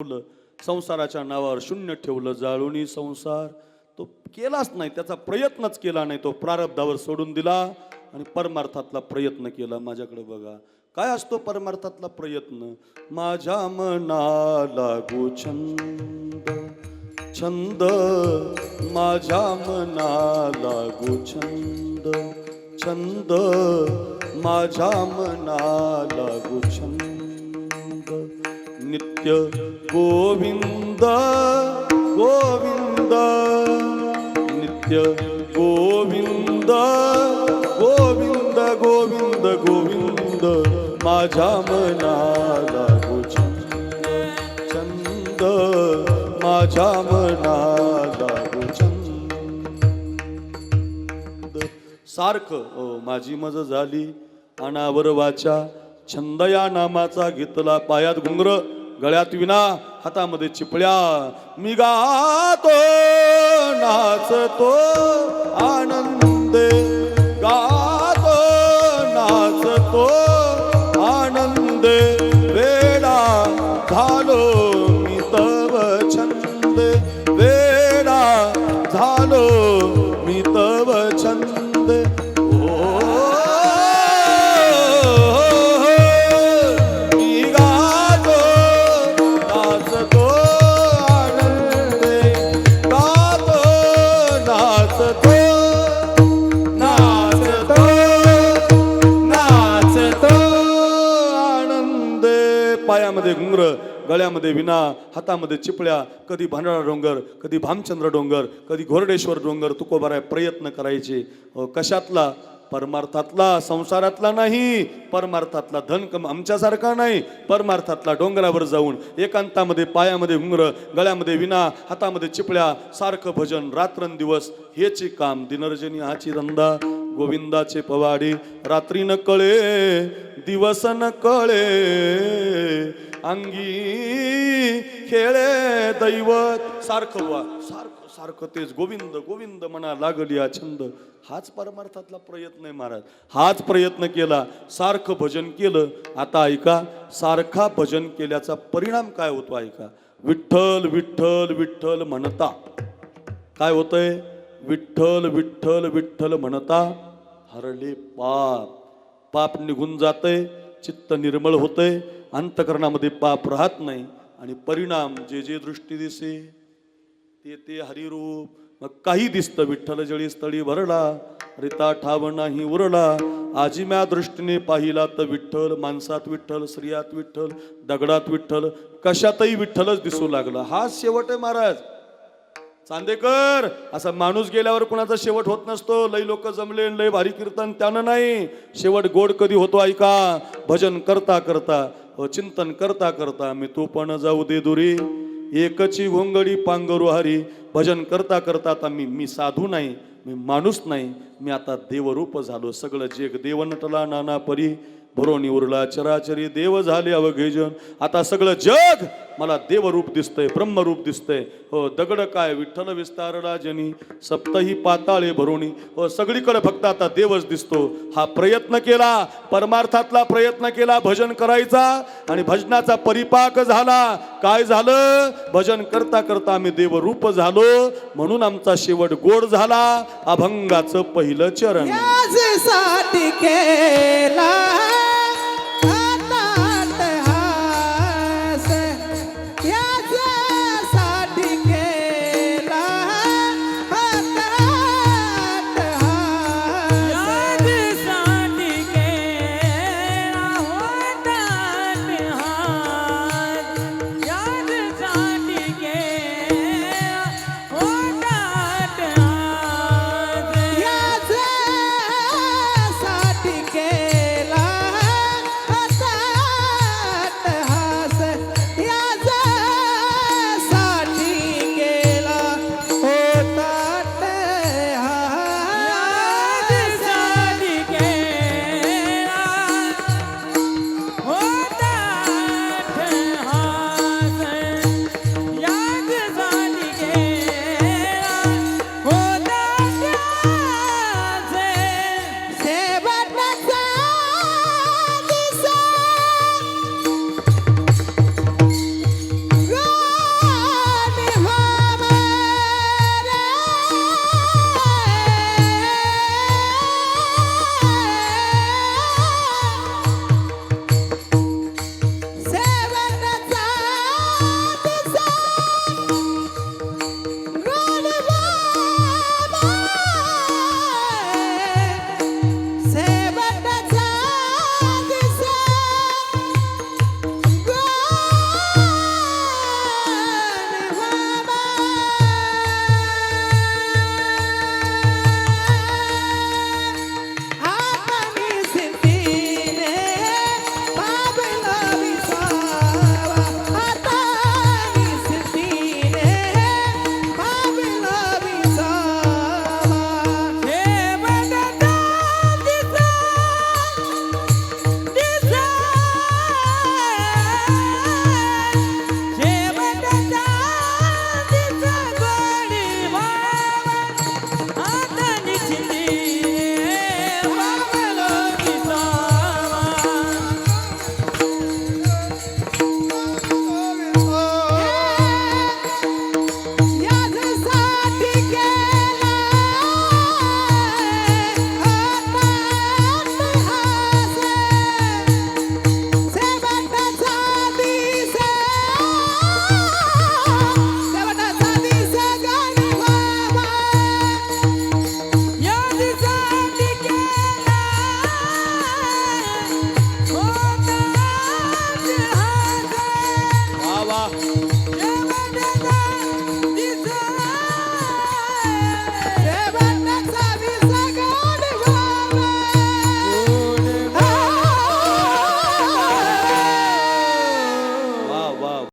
ठेवलं, संसाराच्या नावावर शून्य ठेवलं, जाळूनी संसार तो केलाच नाही, त्याचा प्रयत्नच केला नाही, तो प्रारब्धावर सोडून दिला आणि परमार्थातला प्रयत्न केला. माझ्याकडे बघा काय असतो परमार्थातला प्रयत्न. माझ्या मनाला लागू छंद, छंद माझ्या मनाला लागू छंद, छंद माझ्या मनाला लागू छंद. नित्य गोविंद गोविंद, नित्य गोविंद गोविंद गोविंद गोविंद माझ्या मनाला लागू छंद, छंद माझ्या मनाला लागू छंद. सारखं माझी मज झाली अनावर वाचा, छंद या नामाचा घेतला पायात घुंगर, गळ्यात विना हातामध्ये चिपळ्या. मी गातो नाचतो आनंदे, गातो नाचतो आनंदे, वेडा झालो मी तव छंदे, वेडा झालो मी तव छंदे. पायामध्ये घुंगर, गळ्यामध्ये विना, हातामध्ये चिपळ्या. कधी भांडारा डोंगर, कधी भामचंद्र डोंगर, कधी घोरडेश्वर डोंगर तुकोबाराय प्रयत्न करायचे. कशातला? परमार्थातला, संसारातला नाही, परमार्थातला. धन आमच्यासारखा नाही, परमार्थातला. डोंगरावर जाऊन एकांतामध्ये पायामध्ये घुंगर, गळ्यामध्ये विना, हातामध्ये चिपळ्या, सारखं भजन रात्रंदिवस हेचे काम. दिनर्जनी हाची धंदा, गोविंदाचे पवाडे. रात्री न कळे दिवस न कळे, अंगी खेळे दैवत. सारखं सारखं सारखं तेच गोविंद गोविंद म्हणा लागली हा छंद. हाच परमार्थातला प्रयत्न आहे महाराज. हाच प्रयत्न केला, सारखं भजन केलं. आता ऐका, सारखा भजन केल्याचा परिणाम काय होतो ऐका. विठ्ठल विठ्ठल विठ्ठल म्हणता काय होतंय? विठ्ठल विठ्ठल विठ्ठल म्हणता हरले पाप. पाप निघून जातंय, चित्त निर्मळ होतंय, अंतकरणामध्ये पाप राहत नाही. आणि परिणाम जे जे दृष्टी दिसे ते ते हरिरूप. मग काही दिसतं. विठ्ठल जळी स्थळी भरला, रिता ठाव नाही उरला. आजी म्या दृष्टीने पाहिला तर विठ्ठल, माणसात विठ्ठल, स्त्रियात विठ्ठल, दगडात विठ्ठल, कशातही विठ्ठलच दिसू लागला. हा शेवट आहे महाराज. चांदेकर, असा माणूस गेल्यावर कोणाचा शेवट होत नसतो. लय लोक जमले, लय भारी कीर्तन, त्यानं नाही. शेवट गोड कधी होतो ऐका. भजन करता करता, चिंतन करता करता. मी तू पण जाऊ दे दुरी, एकची घोंगडी पांगरू हरी. भजन करता करता आता मी साधू नाही, मी माणूस नाही, मी आता देवरूप झालो. सगळं जग देव नटला नाना परी, भरोनी उरला चराचरी, देव झाले अवघेजन. आता सगळं जग मला देवरूप दिसतंय, ब्रह्मरूप दिसतंय. हो, दगड काय विठ्ठल विस्तारला जनी, सप्तही पाताळे भरोनी. हो, सगळीकडे फक्त आता देवच दिसतो. हा प्रयत्न केला, परमार्थातला प्रयत्न केला भजन करायचा, आणि भजनाचा परिपाक झाला. काय झालं? भजन करता करता आम्ही देवरूप झालो, म्हणून आमचा शेवट गोड झाला. अभंगाचं पहिलं चरण. यासाठी केला वा